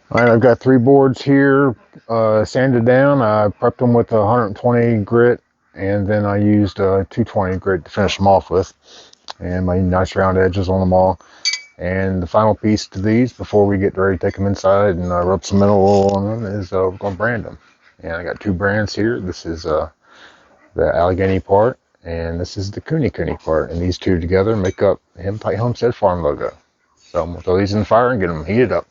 All right, I've got 3 boards here sanded down. I prepped them with 120 grit, and then I used 220 grit to finish them off with, and my nice round edges on them all. And the final piece to these, before we get ready to take them inside and rub some mineral oil on them, is we're going to brand them. And I got 2 brands here. This is the Allegheny part, and this is the Cooney part. And these 2 together make up the Hematite Homestead Farm logo. So I'm going to throw these in the fire and get them heated up.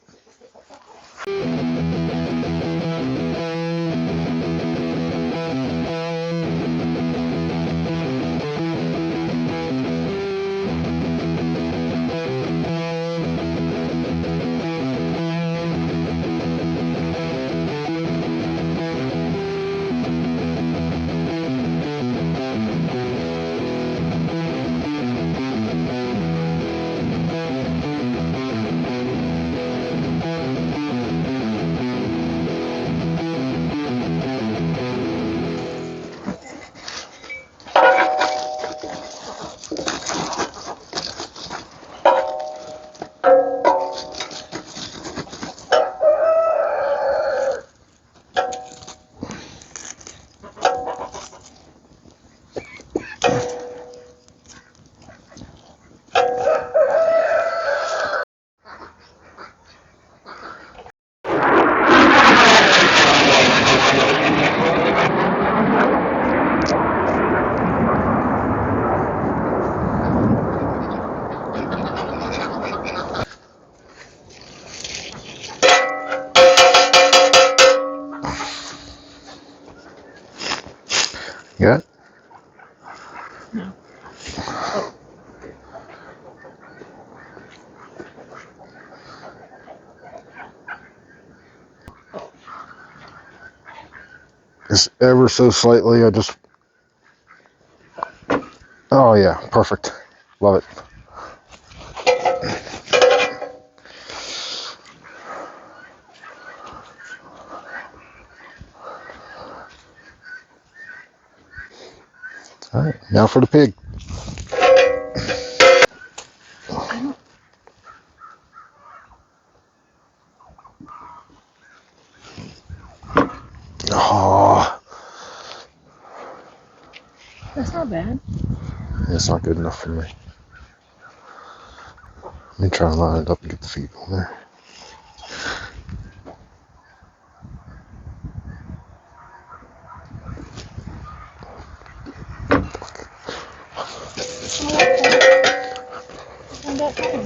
Got it? No. Oh. Just ever so slightly, oh yeah, perfect. Love it. All right, now for the pig. I don't. Oh, That's not bad. it's not good enough for me. Let me try and line it up and get the feet on there. I like that. Find out too.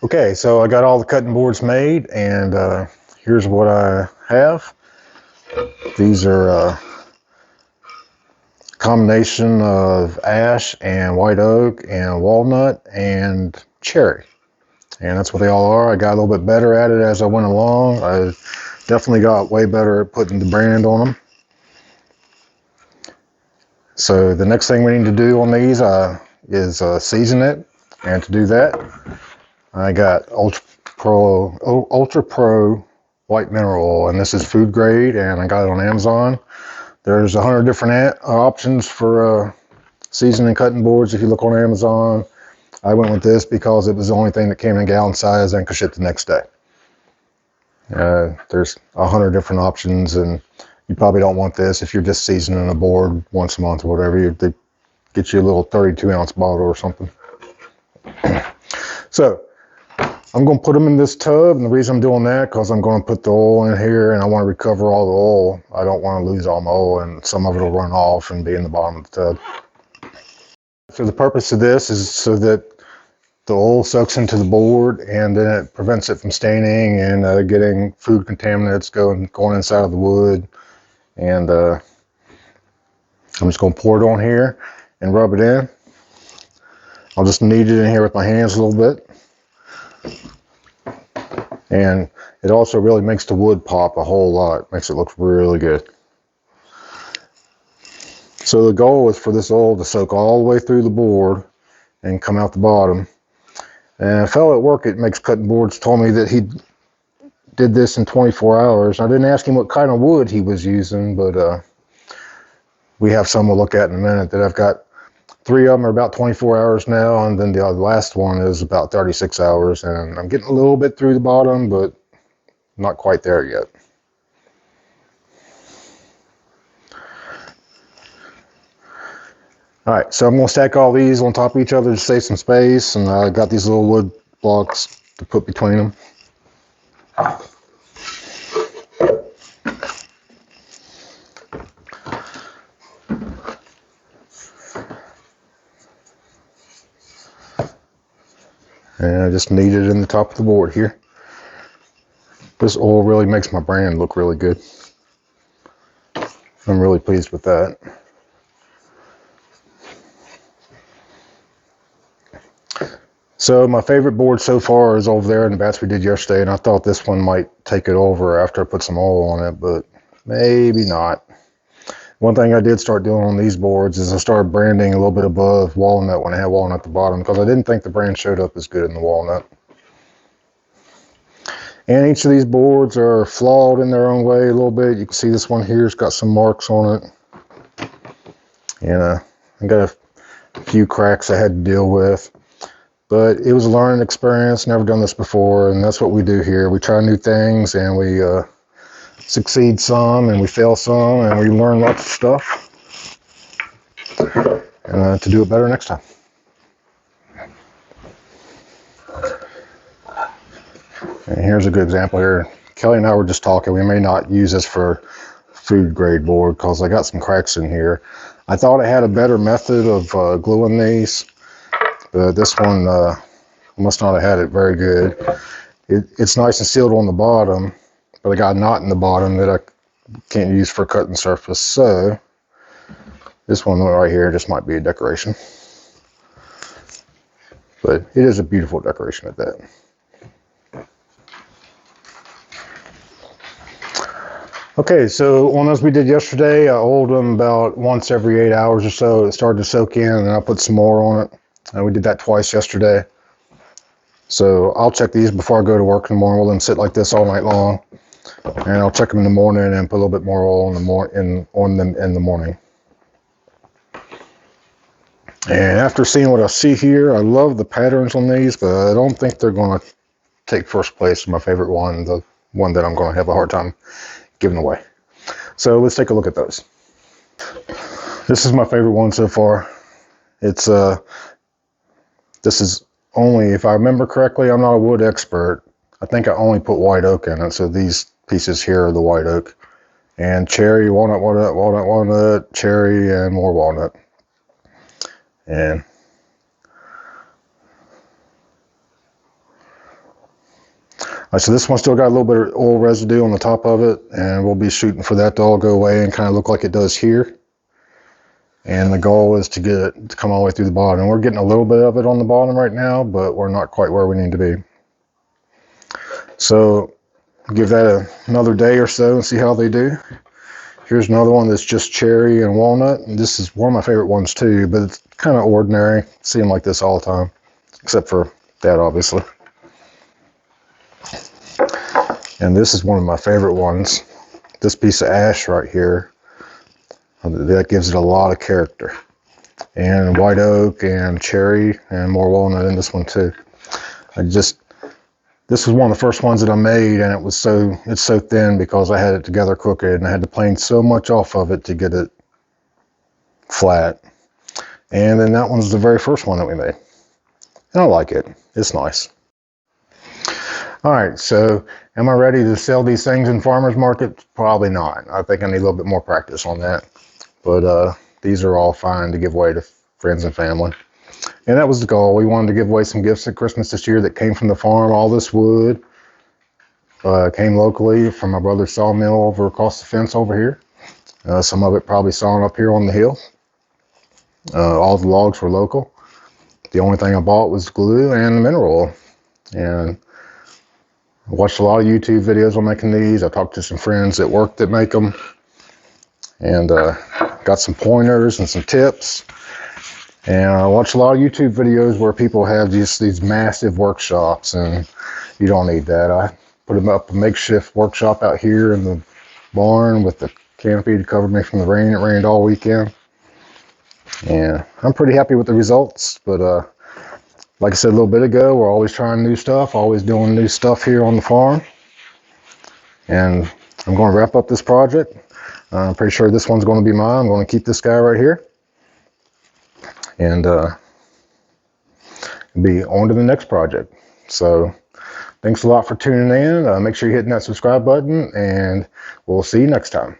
Okay, so I got all the cutting boards made, and here's what I have. These are a combination of ash and white oak and walnut and cherry. And that's what they all are. I got a little bit better at it as I went along. I definitely got way better at putting the brand on them. So the next thing we need to do on these is season it. And to do that, I got Ultra Pro white mineral oil, and this is food grade, and I got it on Amazon. There's 100 different options for seasoning cutting boards if you look on Amazon. I went with this because it was the only thing that came in gallon size and could ship the next day. There's 100 different options, and you probably don't want this if you're just seasoning a board once a month or whatever. They get you a little 32-ounce bottle or something. So I'm going to put them in this tub, and the reason I'm doing that because I'm going to put the oil in here, and I want to recover all the oil. I don't want to lose all my oil, and some of it will run off and be in the bottom of the tub. So the purpose of this is so that the oil soaks into the board, and then it prevents it from staining and getting food contaminants going inside of the wood. And I'm just going to pour it on here and rub it in. I'll just knead it in here with my hands a little bit. And it also really makes the wood pop a whole lot. Makes it look really good. So the goal is for this oil to soak all the way through the board and come out the bottom. And a fellow at work that makes cutting boards told me that did this in 24 hours. I didn't ask him what kind of wood he was using, but we have some we'll look at in a minute. That I've got 3 of them are about 24 hours now, and then the last one is about 36 hours. And I'm getting a little bit through the bottom, but not quite there yet. All right, so I'm going to stack all these on top of each other to save some space, and I got these little wood blocks to put between them. And I just knead it in the top of the board here. This oil really makes my brand look really good. I'm really pleased with that. So my favorite board so far is over there in the batch we did yesterday, and I thought this one might take it over after I put some oil on it, but maybe not. One thing I did start doing on these boards is I started branding a little bit above walnut when I had walnut at the bottom, because I didn't think the brand showed up as good in the walnut. And each of these boards are flawed in their own way a little bit. You can see this one here's got some marks on it. And I got a few cracks I had to deal with. But it was a learning experience, never done this before, and that's what we do here. We try new things, and we succeed some, and we fail some, and we learn lots of stuff. And to do it better next time. And here's a good example here. Kelly and I were just talking. We may not use this for food grade board because I got some cracks in here. I thought I had a better method of gluing these. This one must not have had it very good. It's nice and sealed on the bottom, but I got a knot in the bottom that I can't use for cutting surface. So this one right here just might be a decoration. But it is a beautiful decoration at that. Okay, so on those we did yesterday, I oiled them about once every 8 hours or so. It started to soak in, and I put some more on it. And we did that twice yesterday. So I'll check these before I go to work in the morning. We'll let them sit like this all night long. And I'll check them in the morning and put a little bit more oil on them in the morning. And after seeing what I see here, I love the patterns on these, but I don't think they're going to take first place in my favorite one, the one that I'm going to have a hard time giving away. So let's take a look at those. This is my favorite one so far. It's this is only, if I remember correctly, I'm not a wood expert. I think I only put white oak in it. So these pieces here are the white oak. And cherry, walnut, walnut, walnut, walnut, cherry, and more walnut. And so this one still got a little bit of oil residue on the top of it, and we'll be shooting for that to all go away and kind of look like it does here. And the goal is to get it to come all the way through the bottom. We're getting a little bit of it on the bottom right now, but we're not quite where we need to be. So give that another day or so and see how they do. Here's another one that's just cherry and walnut. And this is one of my favorite ones too, but it's kind of ordinary. See them like this all the time, except for that, obviously. And this is one of my favorite ones. This piece of ash right here. That gives it a lot of character. And white oak and cherry and more walnut in this one too. This was one of the first ones that I made, and it's so thin because I had it together crooked and I had to plane so much off of it to get it flat. And then that one's the very first one that we made. And I like it. It's nice. All right, so am I ready to sell these things in farmers markets? Probably not. I think I need a little bit more practice on that. But these are all fine to give away to friends and family. And that was the goal. We wanted to give away some gifts at Christmas this year that came from the farm. All this wood came locally from my brother's sawmill over across the fence over here. Some of it probably sawn up here on the hill. All the logs were local. The only thing I bought was glue and the mineral oil. And I watched a lot of YouTube videos on making these. I talked to some friends at work that make them. And got some pointers and some tips. And I watch a lot of YouTube videos where people have these massive workshops, and you don't need that. put up a makeshift workshop out here in the barn with the canopy to cover me from the rain. It rained all weekend. And I'm pretty happy with the results, but like I said a little bit ago, we're always trying new stuff, always doing new stuff here on the farm. And I'm going to wrap up this project. I'm pretty sure this one's going to be mine. I'm going to keep this guy right here. And be on to the next project. So thanks a lot for tuning in. Make sure you're hitting that subscribe button, and we'll see you next time.